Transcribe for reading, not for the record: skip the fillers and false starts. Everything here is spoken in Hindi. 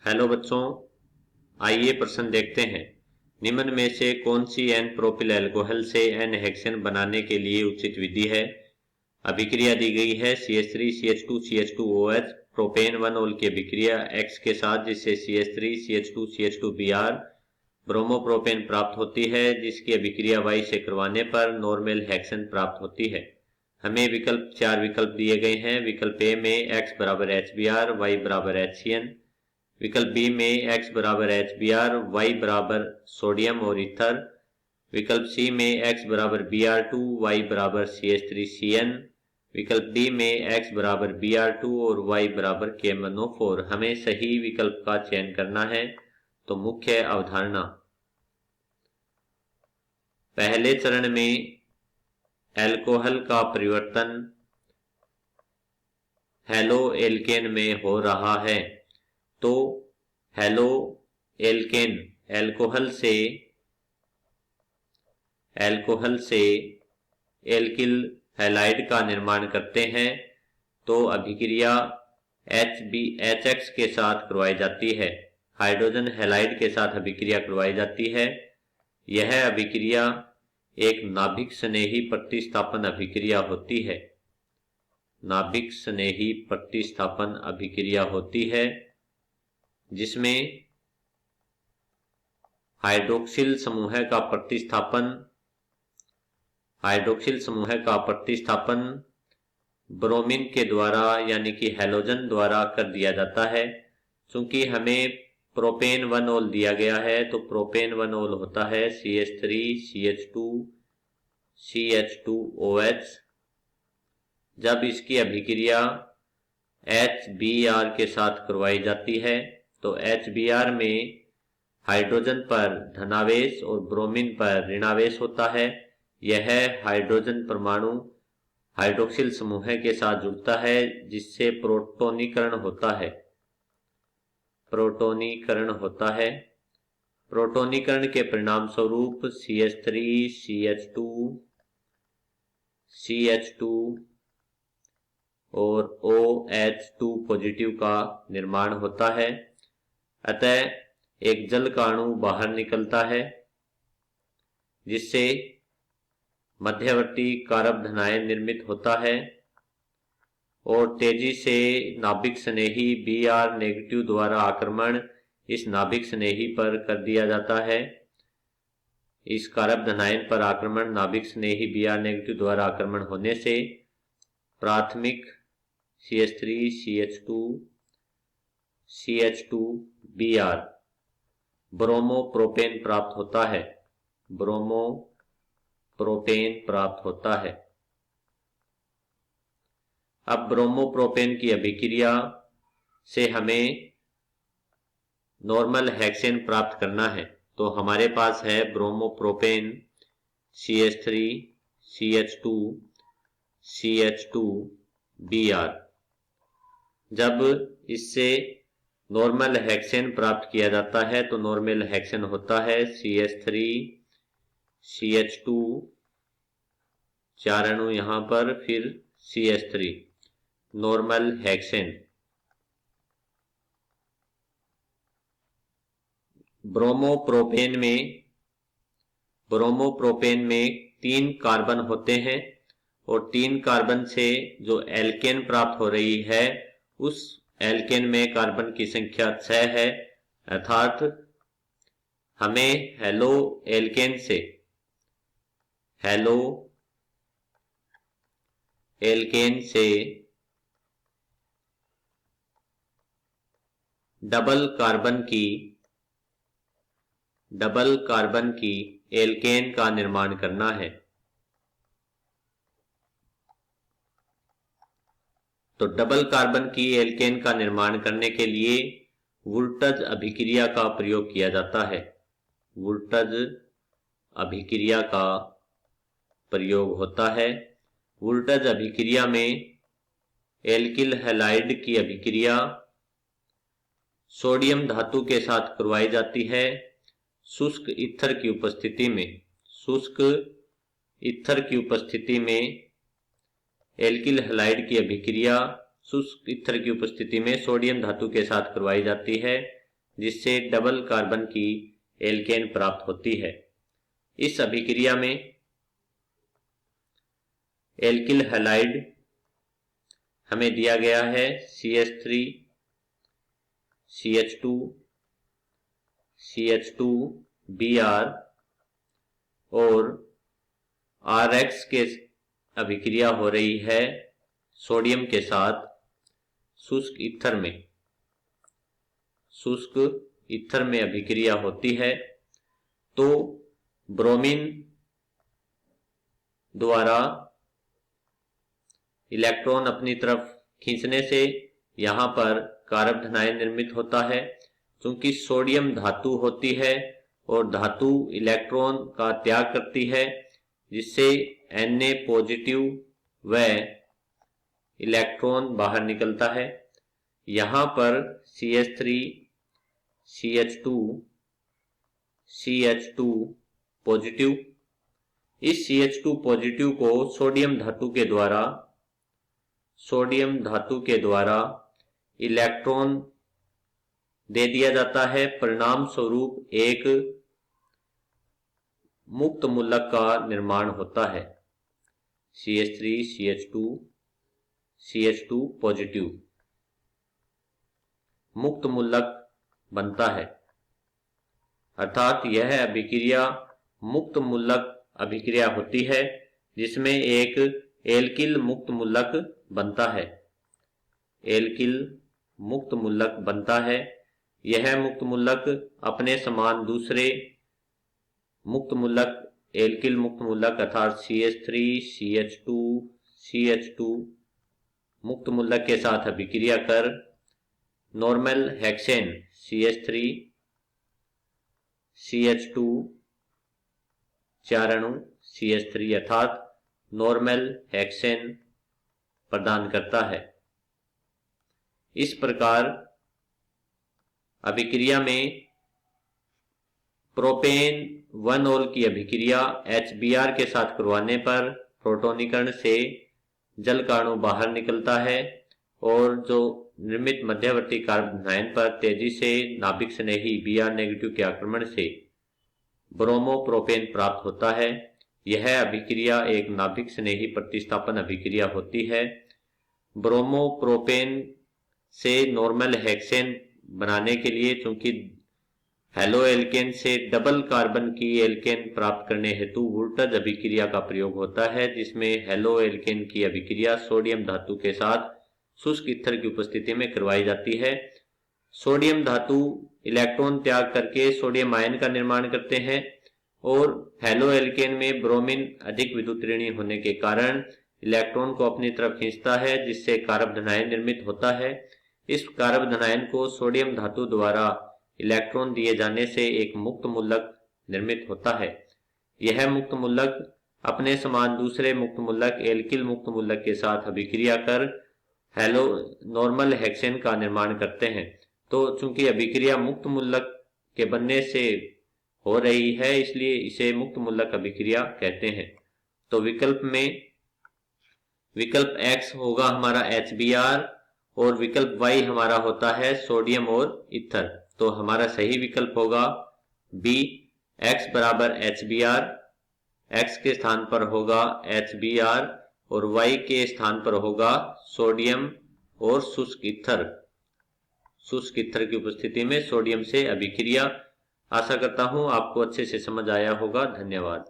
हेलो बच्चों, आइए प्रश्न देखते हैं। निम्न में से कौन सी एन प्रोपिल एल्कोहल से एन हेक्सेन बनाने के लिए उचित विधि है। अभिक्रिया दी गई है CH3 CH2 CH2OH प्रोपेन 1 ओल की अभिक्रिया X के साथ, जिससे CH3 CH2 CH2Br ब्रोमोप्रोपेन प्राप्त होती है, जिसकी अभिक्रिया Y से करवाने पर नॉर्मल हेक्सेन प्राप्त होती है। हमें चार विकल्प दिए गए हैं। विकल्प ए में X बराबर HBr, Y बराबर HCN, विकल्प बी में X बराबर HBr, Y बराबर सोडियम और ईथर, विकल्प सी में X बराबर Br2, Y बराबर CH3CN, विकल्प डी में X बराबर Br2 और Y बराबर KMnO4। हमें सही विकल्प का चयन करना है। तो मुख्य अवधारणा, पहले चरण में एल्कोहल का परिवर्तन हेलो एल्केन में हो रहा है, तो हेलो एल्केन एल्कोहल से एल्किल हैलाइड का निर्माण करते हैं। तो अभिक्रिया HX के साथ करवाई जाती है, हाइड्रोजन हैलाइड के साथ अभिक्रिया करवाई जाती है। यह अभिक्रिया एक नाभिक स्नेही प्रतिस्थापन अभिक्रिया होती है। नाभिक स्नेही प्रतिस्थापन अभिक्रिया होती है जिसमें हाइड्रोक्सिल समूह का प्रतिस्थापन ब्रोमीन के द्वारा यानी कि हैलोजन द्वारा कर दिया जाता है। चूंकि हमें प्रोपेन 1 ओल दिया गया है, तो प्रोपेन 1 ओल होता है CH3 CH2 CH2OH। जब इसकी अभिक्रिया HBr के साथ करवाई जाती है, तो HBr में हाइड्रोजन पर धनावेश और ब्रोमीन पर ऋणावेश होता है। यह हाइड्रोजन परमाणु हाइड्रोक्सिल समूह के साथ जुड़ता है, जिससे प्रोटोनीकरण होता है। प्रोटोनीकरण के परिणाम स्वरूप CH3 CH2 CH2 और OH2 पॉजिटिव का निर्माण होता है। अतः एक जल का अणु बाहर निकलता है, जिससे मध्यवर्ती कारक धनायन निर्मित होता है और तेजी से नाभिक स्नेही Br नेगेटिव द्वारा आक्रमण इस नाभिक स्नेही पर कर दिया जाता है। इस कारक धनायन पर आक्रमण नाभिक स्नेही Br नेगेटिव द्वारा आक्रमण होने से प्राथमिक CH3 CH2 CH2Br ब्रोमोप्रोपेन प्राप्त होता है। अब ब्रोमोप्रोपेन की अभिक्रिया से हमें नॉर्मल हेक्सेन प्राप्त करना है। तो हमारे पास है ब्रोमोप्रोपेन CH3 CH2 CH2Br। जब इससे नॉर्मल हेक्सेन प्राप्त किया जाता है, तो नॉर्मल हेक्सेन होता है CH3 CH2, 4 अणु यहां पर, फिर CH3 नॉर्मल हेक्सेन। ब्रोमोप्रोपेन में 3 कार्बन होते हैं और 3 कार्बन से जो एल्केन प्राप्त हो रही है, उस एल्केन में कार्बन की संख्या 6 है। अर्थात हमें हेलो एल्केन से डबल कार्बन की एल्केन का निर्माण करना है। तो डबल कार्बन की एल्केन का निर्माण करने के लिए वुल्टज अभिक्रिया का प्रयोग किया जाता है। वुल्टज अभिक्रिया का प्रयोग होता है। वुल्टज अभिक्रिया में एल्किल हैलाइड की अभिक्रिया सोडियम धातु के साथ करवाई जाती है शुष्क ईथर की उपस्थिति में एल्किल हैलाइड की अभिक्रिया शुष्क ईथर की उपस्थिति में सोडियम धातु के साथ करवाई जाती है। जिससे डबल कार्बन की एल्केन प्राप्त होती है। इस अभिक्रिया में एल्किल हैलाइड हमें दिया गया है CH3 CH2 CH2Br और RX के अभिक्रिया हो रही है सोडियम के साथ शुष्क ईथर में। शुष्क ईथर में अभिक्रिया होती है तो ब्रोमीन द्वारा इलेक्ट्रॉन अपनी तरफ खींचने से यहाँ पर कारक धनायन निर्मित होता है। क्योंकि सोडियम धातु होती है और धातु इलेक्ट्रॉन का त्याग करती है, जिससे Na पॉजिटिव व इलेक्ट्रॉन बाहर निकलता है। यहाँ पर CH3 CH2 पॉजिटिव, इस CH2 पॉजिटिव को सोडियम धातु के द्वारा इलेक्ट्रॉन दे दिया जाता है। परिणाम स्वरूप एक मुक्त मूलक का निर्माण होता है। CH3 CH2 पॉजिटिव मुक्त मूलक बनता है, अर्थात यह अभिक्रिया मुक्त मूलक अभिक्रिया होती है जिसमें एक एल्किल मुक्त मूलक बनता है। एल्किल मुक्त मूलक बनता है। यह मुक्त मूलक अपने समान दूसरे मुक्त मूलक एल्किल मुक्त मूलक अर्थात CH3 CH2 मुक्त मूलक के साथ अभिक्रिया कर नॉर्मल हेक्सेन CH3 CH2 4 अणु CH3 अर्थात नॉर्मल हेक्सेन प्रदान करता है। इस प्रकार अभिक्रिया में प्रोपेन 1 ओल की अभिक्रिया HBr के साथ करवाने पर प्रोटोनीकरण से जल का अणु बाहर निकलता है और जो निर्मित मध्यवर्ती कार्बन धनायन पर तेजी से नाभिक स्नेही Br नेगेटिव के आक्रमण से ब्रोमोप्रोपेन प्राप्त होता है। यह अभिक्रिया एक नाभिक स्नेही प्रतिस्थापन अभिक्रिया होती है। ब्रोमोप्रोपेन से नॉर्मल हेक्सेन बनाने के लिए चूंकि हेलो एल्केन से डबल कार्बन की एल्केन प्राप्त करने हेतु वुल्टज अभिक्रिया का प्रयोग होता है, जिसमें हेलो एल्केन की अभिक्रिया सोडियम धातु के साथ शुष्क ईथर की उपस्थिति में करवाई जाती है। सोडियम धातु इलेक्ट्रॉन त्याग करके सोडियम आयन का निर्माण करते हैं और हेलो एल्केन में ब्रोमीन अधिक विद्युत ऋणी होने के कारण इलेक्ट्रॉन को अपनी तरफ खींचता है, जिससे कारक धनायन निर्मित होता है। इस कारक धनायन को सोडियम धातु द्वारा इलेक्ट्रॉन दिए जाने से एक मुक्त मूलक निर्मित होता है। यह मुक्त मूलक अपने समान दूसरे मुक्त मूलक एल्किल मुक्त मूलक के साथ अभिक्रिया कर हेलो नॉर्मल हेक्सेन का निर्माण करते हैं। तो चूंकि अभिक्रिया मुक्त मूलक के बनने से हो रही है, इसलिए इसे मुक्त मूलक अभिक्रिया कहते हैं। तो विकल्प X होगा हमारा HBr और विकल्प Y हमारा होता है सोडियम और ईथर। तो हमारा सही विकल्प होगा B, X बराबर HBr, X के स्थान पर होगा HBr और Y के स्थान पर होगा सोडियम और शुष्क ईथर की उपस्थिति में सोडियम से अभिक्रिया। आशा करता हूं आपको अच्छे से समझ आया होगा। धन्यवाद।